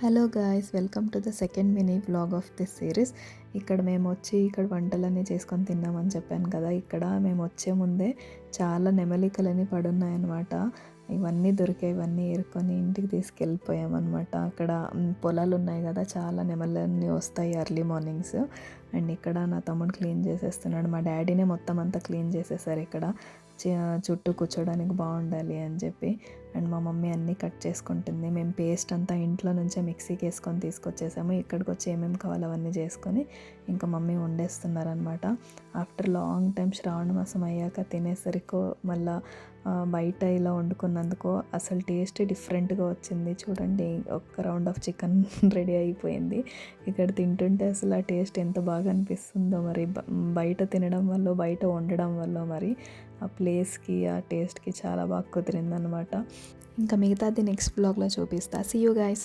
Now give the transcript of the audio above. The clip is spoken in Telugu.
Hello guys, welcome to the second mini vlog of this series. ఇక్కడ వంటలన్నీ చేసుకొని తిన్నామని చెప్పాను కదా. ఇక్కడ మేము వచ్చే ముందే చాలా నెమలికలని పడున్నాయన్నమాట. ఇవన్నీ దొరికాయి, ఇవన్నీ ఏరుకొని ఇంటికి తీసుకెళ్ళిపోయామన్నమాట. అక్కడ పొలాలు ఉన్నాయి కదా, చాలా నెమలన్నీ వస్తాయి ఎర్లీ మార్నింగ్స్. అండ్ ఇక్కడ నా తమ్ముడు క్లీన్ చేసేస్తున్నాడు. మా డాడీనే మొత్తం అంతా క్లీన్ చేసేసారు ఇక్కడ చుట్టూ కూర్చోడానికి బాగుండాలి అని చెప్పి. అండ్ మా మమ్మీ అన్నీ కట్ చేసుకుంటుంది. మేము పేస్ట్ అంతా ఇంట్లో నుంచే మిక్సీకి వేసుకొని తీసుకొచ్చేసాము. ఇక్కడికి వచ్చి ఏమేమి కావాలో అవన్నీ చేసుకొని ఇంకా మమ్మీ వండేస్తున్నారనమాట. ఆఫ్టర్ లాంగ్ టైం శ్రావణ మాసం అయ్యాక తినేసరికి మళ్ళీ బయట ఇలా వండుకున్నందుకు అసలు టేస్ట్ డిఫరెంట్గా వచ్చింది. చూడండి, ఒక్క రౌండ్ ఆఫ్ చికెన్ రెడీ అయిపోయింది. ఇక్కడ తింటుంటే అసలు ఆ టేస్ట్ ఎంత బాగా అనిపిస్తుందో. మరి బయట తినడం వల్ల, బయట వండడం వల్ల మరి ఆ ప్లేస్కి, ఆ టేస్ట్కి చాలా బాగా కుదిరిందనమాట. ఇంకా మిగతాది నెక్స్ట్ బ్లాగ్లో చూపిస్తా. See you guys.